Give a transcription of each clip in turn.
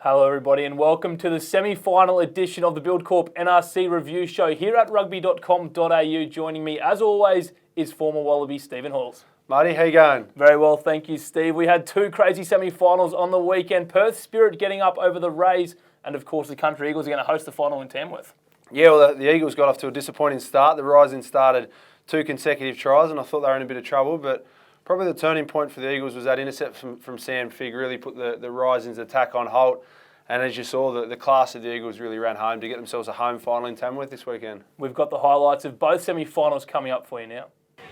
Hello everybody and welcome to the semi-final edition of the Buildcorp NRC Review Show here at rugby.com.au. Joining me as always is former Wallaby Stephen Halls. Marty, how you going? Very well, thank you Steve. We had two crazy semi-finals on the weekend. Perth Spirit getting up over the Rays and of course the Country Eagles are going to host the final in Tamworth. Yeah, well the Eagles got off to a disappointing start. The Rising started 2 consecutive tries and I thought they were in a bit of trouble, but probably the turning point for the Eagles was that intercept from Sam Figg, really put the Rising's attack on halt. And as you saw, the class of the Eagles really ran home to get themselves a home final in Tamworth this weekend. We've got the highlights of both semi-finals coming up for you now.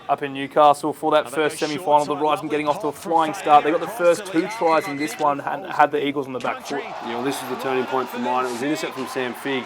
Up in Newcastle for that first semi-final, the Rising getting off to a flying start. They got the first 2 tries in this one and had the Eagles on the back foot. Yeah, well, this is the turning point for mine. It was intercept from Sam Figg.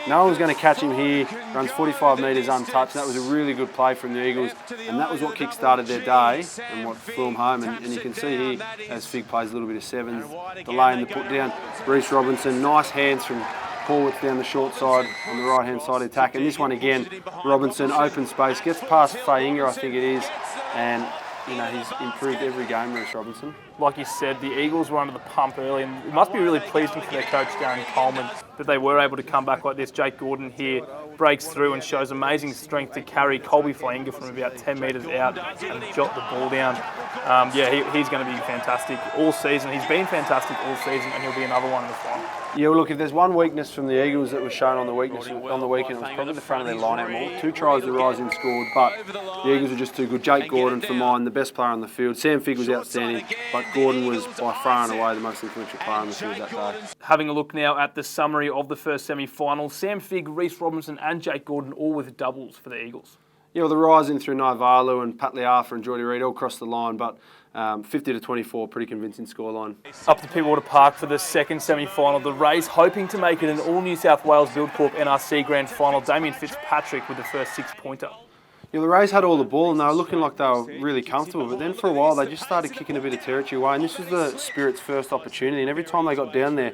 No one was going to catch him here. Runs 45 metres untouched. That was a really good play from the Eagles, and that was what kick-started their day and what flew them home. And you can see here, as Figg plays a little bit of sevens, delaying the put down. Reece Robinson, nice hands from Paulwitz down the short side on the right-hand side of the attack. And this one again, Robinson, open space, gets past Fainga, I think it is, and you know, he's improved every game, Reece Robinson. Like you said, the Eagles were under the pump early, and it must be really pleasing for their coach, Darren Coleman, that they were able to come back like this. Jake Gordon here breaks through and shows amazing strength to carry Colby Fainga from about 10 metres out and jot the ball down. He's going to be fantastic all season. He's been fantastic all season, and he'll be another one in the final. Yeah, well, look, if there's one weakness from the Eagles that was shown on the weekend, it was probably the front of their line-out more. 2 tries the Rising scored, but the Eagles were just too good. Jake Gordon, for mine, the best player on the field. Sam Figg was outstanding, but Gordon was by far and away the most influential player on the field that day. Having a look now at the summary of the first semi-final, Sam Figg, Reece Robinson and Jake Gordon all with doubles for the Eagles. Yeah, well, the Rising through Naivalu and Pat Liafa and Geordie Reid all crossed the line, but 50-24, pretty convincing scoreline. Up to Pittwater Park for the second semi-final. The Rays hoping to make it an all New South Wales Buildcorp NRC Grand Final. Damien Fitzpatrick with the first 6-pointer. Yeah, the Rays had all the ball and they were looking like they were really comfortable, but then for a while they just started kicking a bit of territory away, and this was the Spirit's first opportunity, and every time they got down there,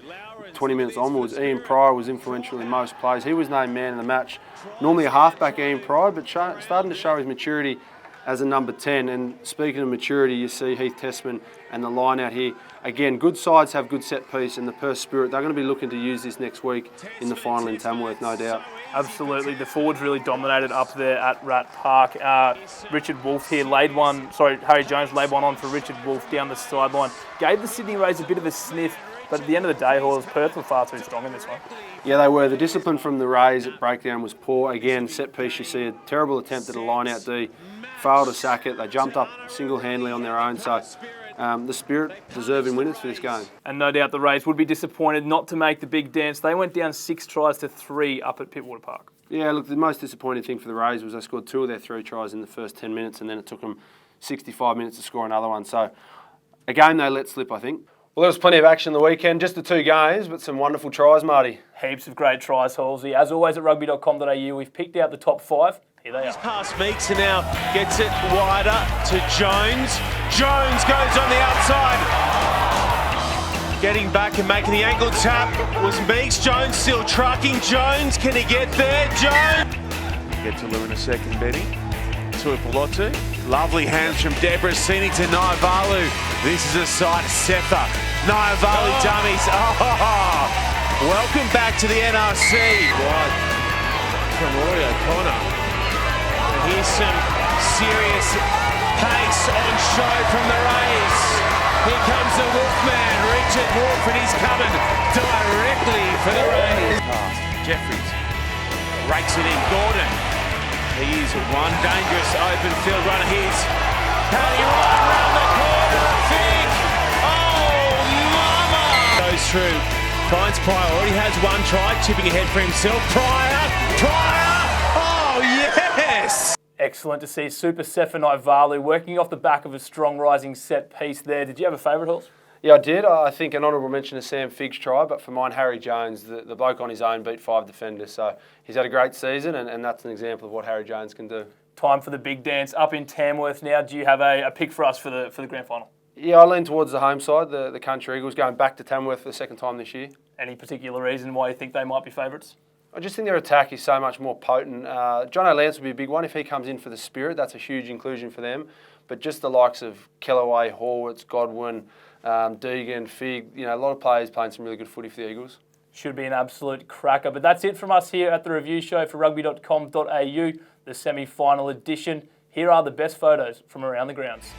20 minutes onwards, Ian Pryor was influential in most plays. He was named man of the match. Normally a halfback, Ian Pryor, but starting to show his maturity as a number 10. And speaking of maturity, you see Heath Tessman and the line out here. Again, good sides have good set piece, and the Perth Spirit, they're going to be looking to use this next week in the final in Tamworth, no doubt. Absolutely, the forwards really dominated up there at Rat Park. Richard Wolfe here Harry Jones laid one on for Richard Wolfe down the sideline. Gave the Sydney Rays a bit of a sniff, but at the end of the day, Perth were far too strong in this one. Yeah, they were. The discipline from the Rays at breakdown was poor. Again, set piece, you see a terrible attempt at a line-out D. Failed to sack it. They jumped up single-handedly on their own. So the Spirit deserving winners for this game. And no doubt the Rays would be disappointed not to make the big dance. They went down 6 tries to 3 up at Pittwater Park. Yeah, look, the most disappointing thing for the Rays was they scored 2 of their 3 tries in the first 10 minutes, and then it took them 65 minutes to score another one. So a game they let slip, I think. Well, there was plenty of action the weekend, just the 2 games, but some wonderful tries, Marty. Heaps of great tries, Halsey. As always at rugby.com.au, we've picked out the top 5. Here they are. Past Meeks and now gets it wider to Jones. Jones goes on the outside. Getting back and making the ankle tap was Meeks. Jones still trucking. Jones, can he get there? Jones! Get to Lou in a second, Benny. Tuipulotu. Lovely hands from Debrasini to Naivalu. This is a sight. Sefa. Naivalu dummies. Oh! Welcome back to the NRC. Right. From Roy O'Connor. Here's some serious pace on show from the Rays. Here comes the Wolfman, Richard Wolfe, and he's coming directly for the Rays. Jeffries rakes it in. Gordon. He's one dangerous open field runner. Here's Paddy right round the corner. Figg. Oh, mama! Goes through. Finds Pryor. Already has 1 try. Chipping ahead for himself. Pryor. Oh, yes! Excellent to see Super Sefa Naivalu working off the back of a strong rising set piece there. Did you have a favourite, Halls? Yeah, I did. I think an honourable mention to Sam Figg's try, but for mine, Harry Jones, the bloke on his own, beat 5 defenders. So he's had a great season, and that's an example of what Harry Jones can do. Time for the big dance up in Tamworth now. Do you have a pick for us for the grand final? Yeah, I lean towards the home side, the Country Eagles, going back to Tamworth for the second time this year. Any particular reason why you think they might be favourites? I just think their attack is so much more potent. John O'Lance will be a big one if he comes in for the Spirit. That's a huge inclusion for them. But just the likes of Kellaway, Horwitz, Godwin, Deegan, Fig, a lot of players playing some really good footy for the Eagles. Should be an absolute cracker. But that's it from us here at the review show for rugby.com.au, the semi-final edition. Here are the best photos from around the grounds.